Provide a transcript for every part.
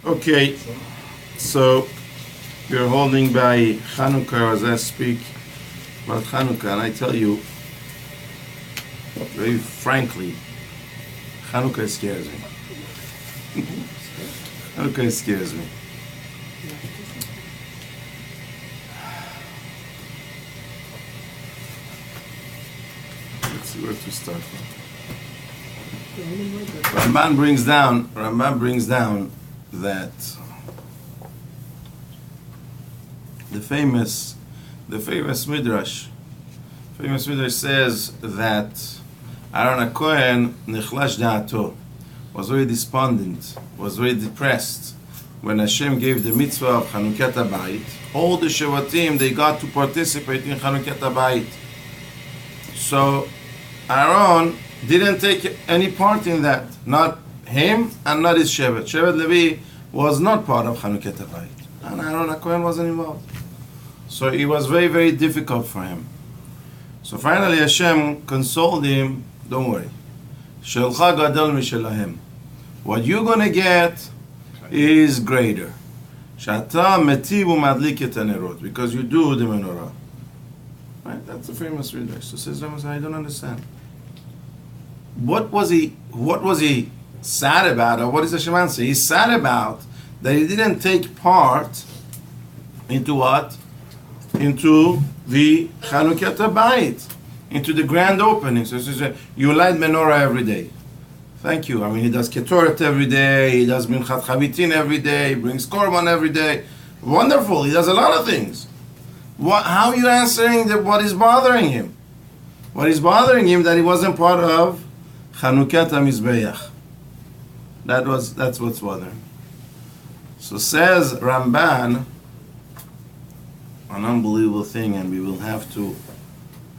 Okay, so we're holding by Chanukah as I speak about Chanukah, and I tell you, very frankly, Chanukah scares me. Chanukah scares me. Let's see where to start from. Ramban brings down that the famous midrash says that Aaron HaKohen nichlash da'ato, was very despondent, was very depressed when Hashem gave the mitzvah of Chanukah Bayit. All the Shevatim, they got to participate in Chanukah Bayit. So Aaron didn't take any part in that, not him and not his Shevet. Shevet Levi was not part of Chanukah Bayit, and Aaron HaKohen wasn't involved. So it was very, very difficult for him. So finally Hashem consoled him, don't worry. Shelcha gadol mishelahem. What you're going to get is greater. Shata metiv umadlik et hanerot, because you do the menorah. Right? That's the famous midrash. So says Rambam, I don't understand. What was he sad about, or what is Hashem answer? He's sad about that he didn't take part into what? Into the Chanukah Bayit, into the grand opening. So he says, you light menorah every day. Thank you. I mean, he does Ketoret every day, he does Minchat Chavitin every day, he brings Korban every day. Wonderful, he does a lot of things. How are you answering what is bothering him? What is bothering him that he wasn't part of Chanukah Mizbeach. That's what's bothering. So says Ramban, an unbelievable thing, and we will have to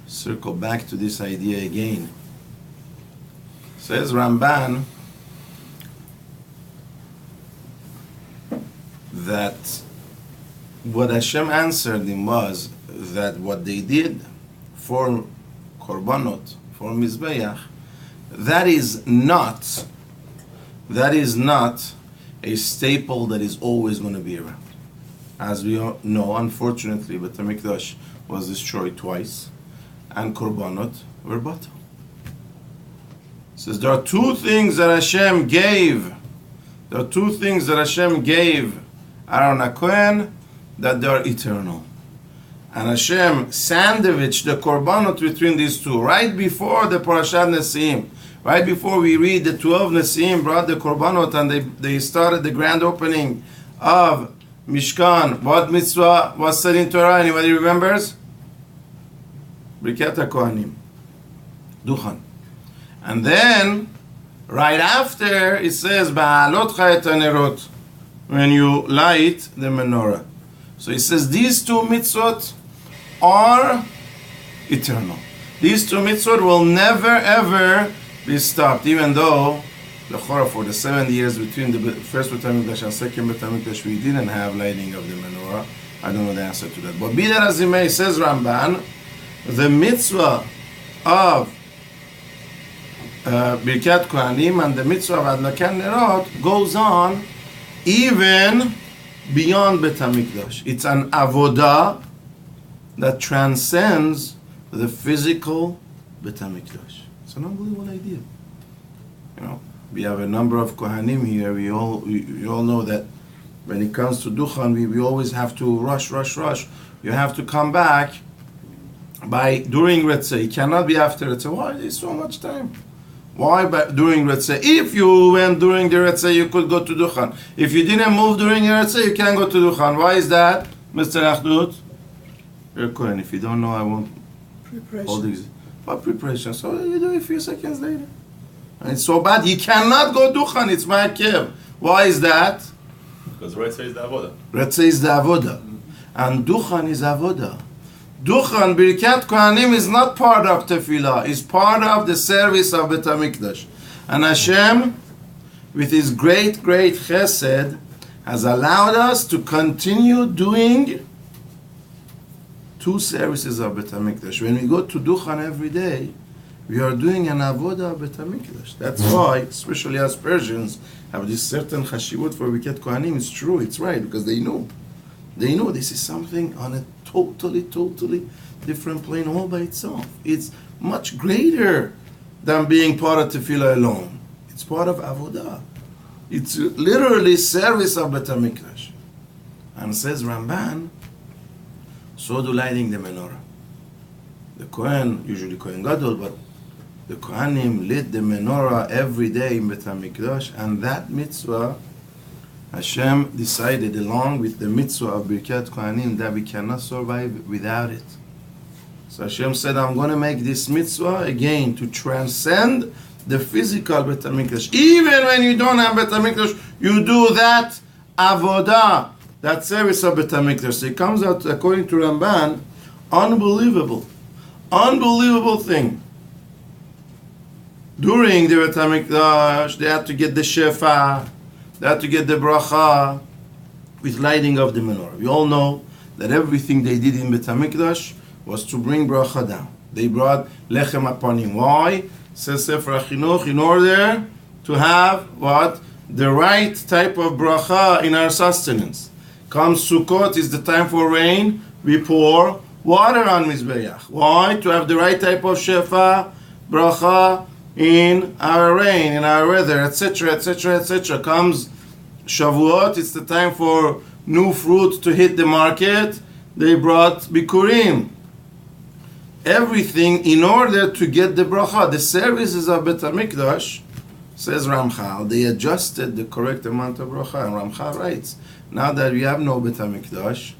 circle back to this idea again. Says Ramban that what Hashem answered him was that what they did for Korbanot, for Mizbeach, that is not a staple that is always going to be around. As we all know, unfortunately, Beit HaMikdash was destroyed twice, and Korbanot were bought. Says there are two things that Hashem gave. There are two things that Hashem gave Aaron HaKohen that they are eternal. And Hashem sandwiched the Korbanot between these two. Right before the Parashat Nesim, right before we read the 12 Nesim brought the Korbanot and they started the grand opening of Mishkan. What mitzvah was said in Torah? Anybody remembers? Birkat Kohanim. Duchan. And then, right after, it says, Ba'alotcha et hanerot, when you light the menorah. So it says, these two mitzvot are eternal. These two mitzvot will never ever be stopped, even though, for the 7 years between the first Beit HaMikdash and second Beit HaMikdash, we didn't have lighting of the menorah. I don't know the answer to that. But be that as it may, says Ramban, the mitzvah of Birkat Kohanim and the mitzvah of Adlakan Nerot goes on even beyond Beit HaMikdash. It's an avodah that transcends the physical Beit HaMikdash. It's an unbelievable idea. You know, we have a number of Kohanim here. We all know that when it comes to Duchan, we always have to rush. You have to come back during Retzeh. It cannot be after Retzeh. Why is there so much time? Why during Retzeh? If you went during the Retzeh, you could go to Duchan. If you didn't move during the Retzeh, you can't go to Duchan. Why is that, Mr. Achdut? You're Kohen. If you don't know, I won't. Preparation. What preparation? So you do it a few seconds later. And it's so bad, you cannot go Duchan. It's Ma'akev. Why is that? Because Retzeh is the Avodah. Retzeh is the Avodah. And Duchan is Avodah. Duchan, Birkat Kohanim, is not part of Tefillah. It's part of the service of Beit HaMikdash. And Hashem, with His great chesed, has allowed us to continue doing two services of Beit HaMikdash. When we go to Duchan every day, We are doing an avodah of Bet HaMikdash. That's why, especially as Persians, have this certain chashivut for Yachad Kohanim. It's true, it's right, because they know. They know this is something on a totally different plane all by itself. It's much greater than being part of tefillah alone. It's part of avodah. It's literally service of Bet HaMikdash. And says Ramban, so do lighting the menorah. The Kohen, usually Kohen Gadol, but the Kohanim lit the menorah every day in Bet HaMikdash, and that mitzvah, Hashem decided, along with the mitzvah of Birkat Kohanim, that we cannot survive without it. So Hashem said, I'm going to make this mitzvah again to transcend the physical Bet HaMikdash. Even when you don't have Bet HaMikdash, you do that avodah, that service of Bet HaMikdash. So it comes out, according to Ramban, unbelievable thing. During the Bet HaMikdash, they had to get the shefa, they had to get the bracha with lighting of the menorah. We all know that everything they did in Bet HaMikdash was to bring bracha down. They brought lechem apanim. Why? Says Sefer HaChinuch, in order to have what? The right type of bracha in our sustenance. Comes Sukkot, is the time for rain, we pour water on Mizbeach. Why? To have the right type of shefa, bracha, in our rain, in our weather, etc., etc. Comes Shavuot, it's the time for new fruit to hit the market. They brought Bikurim. Everything in order to get the bracha. The services of Bet HaMikdash, says Ramchal, they adjusted the correct amount of bracha. And Ramchal writes, now that we have no Bet HaMikdash,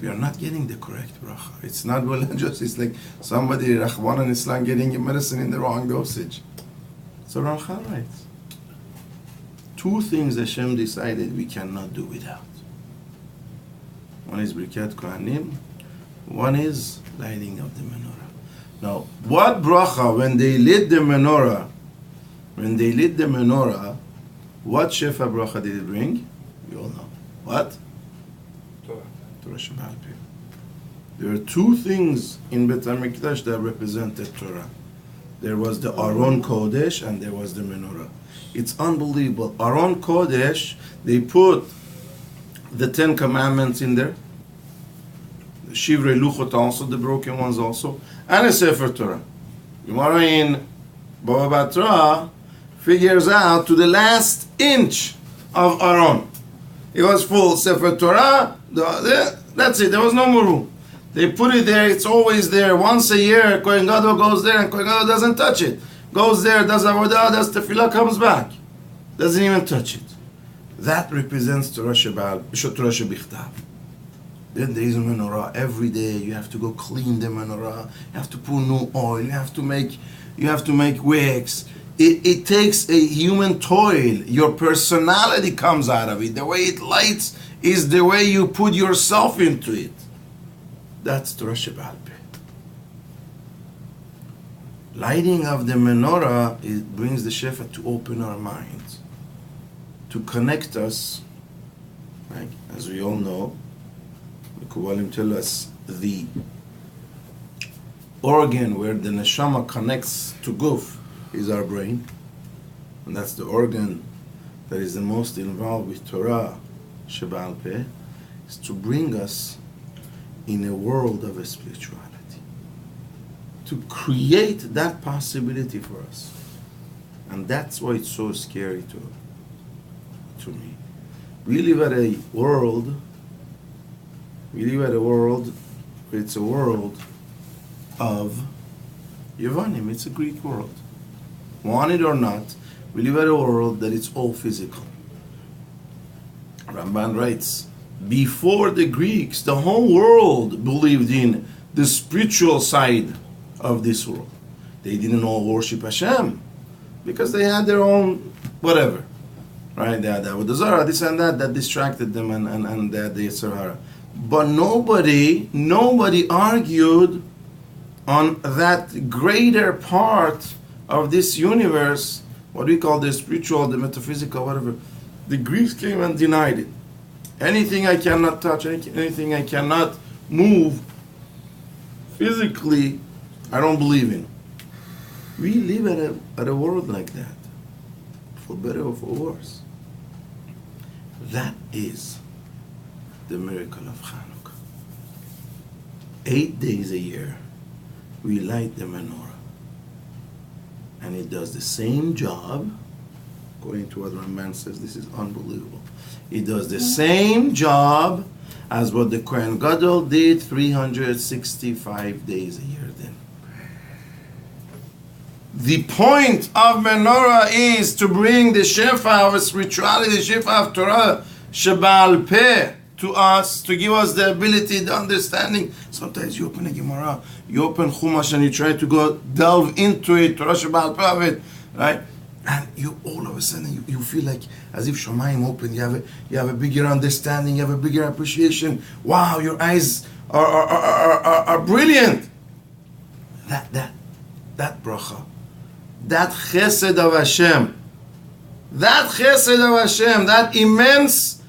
we are not getting the correct bracha. It's not well adjusted. It's like somebody, Rahman in Islam, getting a medicine in the wrong dosage. So Ramchal writes, two things Hashem decided we cannot do without. One is Birkat Kohanim, one is lighting of the menorah. Now, what bracha, when they lit the menorah, what shefa bracha did it bring? You all know. What? Torah Sheba'al Peh. There are two things in Bet HaMikdash that represented Torah. There was the Aron Kodesh and there was the menorah. It's unbelievable. Aron Kodesh, they put the 10 Commandments in there, the Shivrei Luchot also, the broken ones also, and a Sefer Torah. Gemara in Baba Batra figures out to the last inch of Aron. It was full Sefer Torah, that's it, there was no more room. They put it there, it's always there. Once a year, Kohen Gadol goes there and Kohen Gadol doesn't touch it. Goes there, does avodah, does tefillah, comes back. Doesn't even touch it. That represents Torah Shebichtav. Then there is a menorah. Every day you have to go clean the menorah. You have to put new oil. You have to make wax. It takes a human toil. Your personality comes out of it. The way it lights is the way you put yourself into it. That's Torah Sheba'al Peh. Lighting of the menorah, it brings the shefa to open our minds, to connect us. Right? As we all know, the Kabbalim tell us the organ where the neshama connects to guf is our brain, and that's the organ that is the most involved with Torah Sheba'al Peh, is to bring us in a world of a spirituality, to create that possibility for us. And that's why it's so scary to me. We live at a world where it's a world of Yevanim. It's a Greek world. Want it or not, we live at a world that it's all physical. Ramban writes, before the Greeks, the whole world believed in the spiritual side of this world. They didn't all worship Hashem because they had their own whatever, right? They had Avodah Zarah, this and that distracted them, and they had the Yitzhar. But nobody argued on that greater part of this universe, what we call the spiritual, the metaphysical, whatever. The Greeks came and denied it. Anything I cannot touch, anything I cannot move physically, I don't believe in. We live at a world like that, for better or for worse. That is the miracle of Chanukah. 8 days a year, we light the menorah. And it does the same job, according to what Ramban says, this is unbelievable. It does the same job as what the Kohen Gadol did 365 days a year then. The point of menorah is to bring the shefa of spirituality, the shefa of Torah, Sheba'al Peh, to us, to give us the ability, the understanding. Sometimes you open a Gemara, you open Chumash, and you try to go delve into it, Torah Sheba'al Peh of it, right? And you all of a sudden you feel like as if Shamayim open. You have a bigger understanding. You have a bigger appreciation. Wow, your eyes are brilliant. That bracha, that chesed of Hashem, that immense,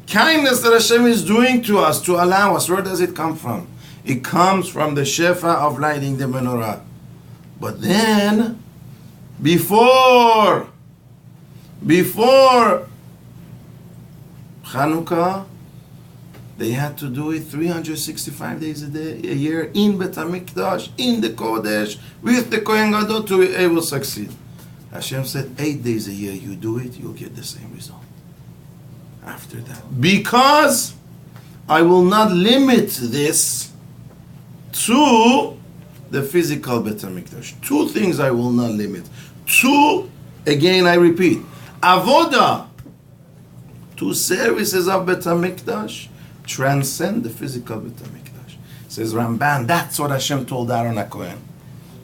kindness that Hashem is doing to us to allow us. Where does it come from? It comes from the shefa of lighting the menorah. But then, before Chanukah, they had to do it 365 days a year in Bet HaMikdash, in the Kodesh, with the Kohen Gadol to be able to succeed. Hashem said, 8 days a year you do it, you'll get the same result. After that, because I will not limit this to the physical Bet HaMikdash. 2 things I will not limit. 2, again I repeat, avoda, 2 services of Bet HaMikdash transcend the physical Bet HaMikdash. Says Ramban, that's what Hashem told Aaron HaKohen.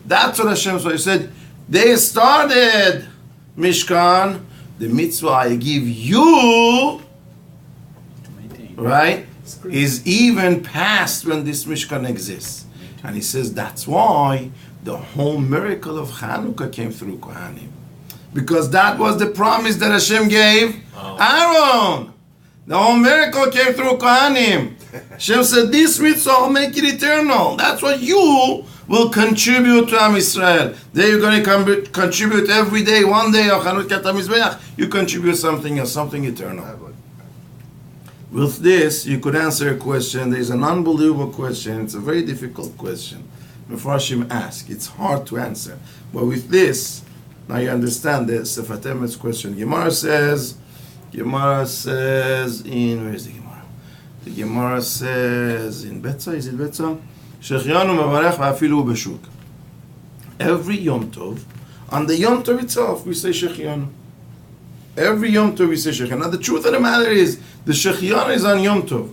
That's what Hashem said. He said, they started Mishkan, the mitzvah I give you, right, is even past when this Mishkan exists. And he says that's why the whole miracle of Chanukah came through Kohanim. Because that was the promise that Hashem gave Aaron. The whole miracle came through Kohanim. Hashem said, this mitzvah will make it eternal. That's what you will contribute to Am Yisrael. There you're going to contribute every day, one day of Chanukah Mizbeach, you contribute something else, something eternal. With this, you could answer a question. There's an unbelievable question. It's a very difficult question. Mefarshim ask. It's hard to answer. But with this, now you understand the Sefat Emet's question. Gemara says in, where is the Gemara? The Gemara says in Betza, is it Betza? Shechianu mevarech va'afilu b'shuk. Every Yom Tov, on the Yom Tov itself, we say Shechianu. Every Yom Tov we say Shechianu. Now the truth of the matter is, the Shechianu is on Yom Tov.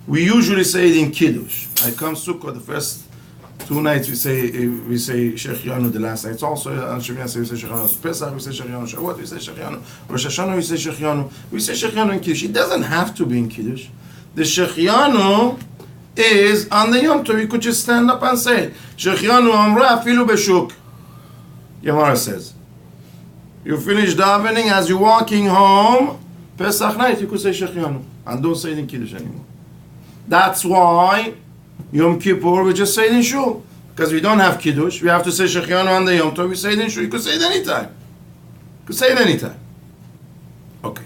We usually say it in Kiddush. I come Sukkot, the first 2 nights we say Shechianu, the last night. It's also on Shechianu we say Shechianu. Pesach we say Shechianu. Shavuot we say Shechianu. Rosh Hashanah we say Shechianu. We say Shechianu in Kiddush. It doesn't have to be in Kiddush. The Shechianu is on the Yom Tov. You could just stand up and say it. Shechianu amra afilu b'shuk. Gemara says. You finish davening as you're walking home. Pesach night, you could say Shechianu. And don't say it in Kiddush anymore. That's why Yom Kippur, we just say it in Shul. Because we don't have Kiddush, we have to say Shechianu on the Yom Tov, we say it in Shul. You could say it anytime. You could say it anytime. Okay.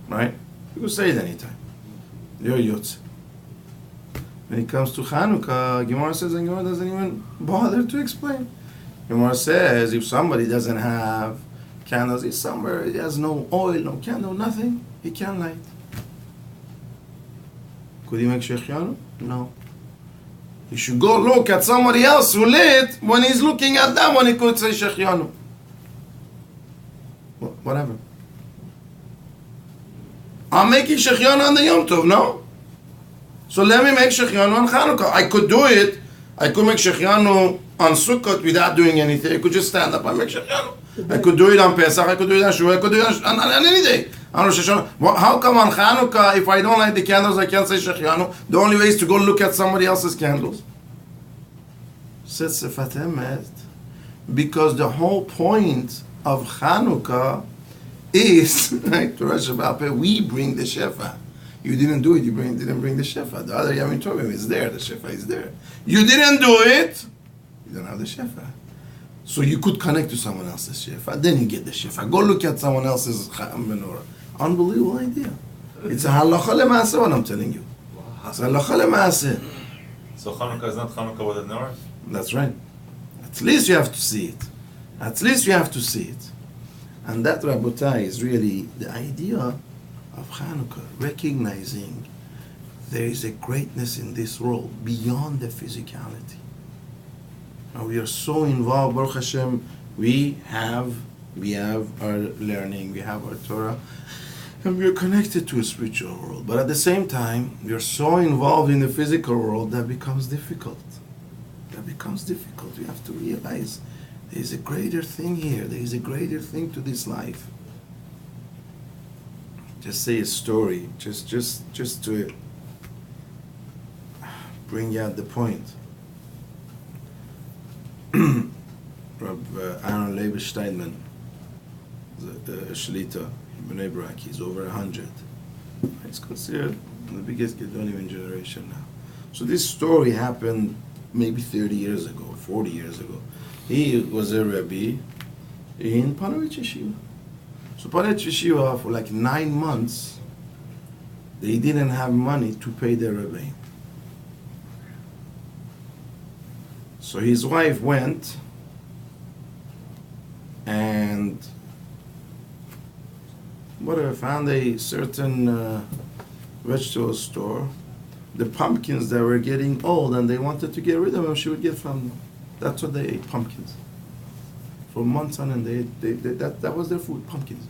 Right? You could say it anytime. You're Yotze. When it comes to Chanukah, Gemara says, and Gemara doesn't even bother to explain. Gemara says, if somebody doesn't have candles, he's somewhere, he has no oil, no candle, nothing, he can't light. Could he make Shechianu? No. He should go look at somebody else who lit. When he's looking at them, when he could say Shechianu. Whatever. I'm making Shechianu on the Yom Tov, no? So let me make Shechianu on Chanukah. I could do it. I could make Shechianu on Sukkot without doing anything. I could just stand up and make Shechianu. I could do it on Pesach, I could do it on Shavuot, I could do it on any day. On Rosh Hashanah. How come on Chanukah, if I don't light the candles, I can't say Shechianu? The only way is to go look at somebody else's candles. Says Sefat Emet, because the whole point of Chanukah is, right, we bring the Shefa. You didn't do it, didn't bring the shefa. The other Yamim Tovim is there, the shefa is there. You didn't do it, you don't have the shefa. So you could connect to someone else's shefa, then you get the shefa. Go look at someone else's menorah. Unbelievable idea. It's a halacha lemaaseh what I'm telling you. It's a halacha lemaaseh. So Chanukah is not Chanukah with the menorahs? That's right. At least you have to see it. At least you have to see it. And that, Rabotai, is really the idea of Chanukah, recognizing there is a greatness in this world beyond the physicality. Now we are so involved, Baruch Hashem, we have our learning, we have our Torah, and we are connected to a spiritual world. But at the same time, we are so involved in the physical world that becomes difficult. We have to realize there is a greater thing here. There is a greater thing to this life. Just say a story, just to bring out the point. Rab Aaron Leib Steinman, the Shlita in Bnei Brak, he's over 100. He's considered the biggest Gedolim generation now. So this story happened maybe 30 years ago, 40 years ago. He was a Rebbe in Panovich Yeshiva. So Panovich Yeshiva, for like 9 months, they didn't have money to pay their Rebbe. So his wife went and found a certain vegetable store. The pumpkins that were getting old and they wanted to get rid of them, she would get from them. That's what they ate, pumpkins. For months on end, that was their food, pumpkins.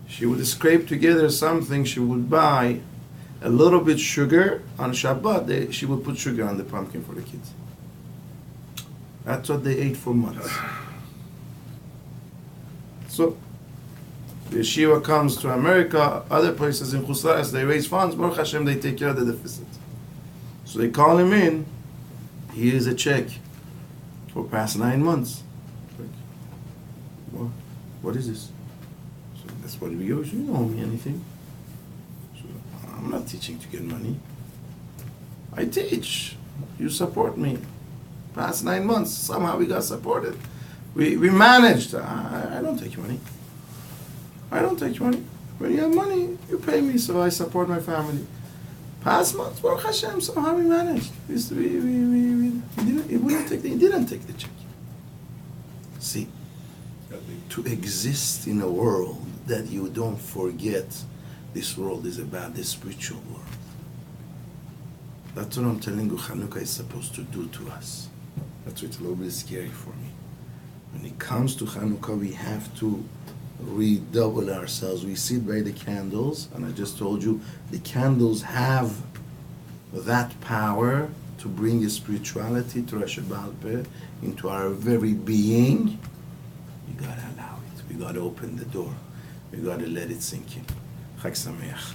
She would scrape together something, she would buy a little bit sugar on Shabbat, she would put sugar on the pumpkin for the kids. That's what they ate for months. So, the yeshiva comes to America, other places in Chuslayas, they raise funds, Baruch Hashem, they take care of the deficit. So they call him in, here's a check for past 9 months. Like, what is this? So that's what we use. You don't owe me anything. So I'm not teaching to get money. I teach. You support me. Past 9 months, somehow we got supported. We managed. I don't take money. I don't take money. When you have money, you pay me, so I support my family. Past months, Baruch Hashem, somehow we managed. He didn't take the check. See, to exist in a world that you don't forget this world is about the spiritual world. That's what I'm telling you Chanukah is supposed to do to us. That's why it's a little bit scary for me. When it comes to Chanukah, we have to redouble ourselves. We sit by the candles, and I just told you, the candles have that power to bring a spirituality to Rashi Baal Peh into our very being. We gotta allow it. We gotta open the door. We gotta let it sink in. Chag Sameach.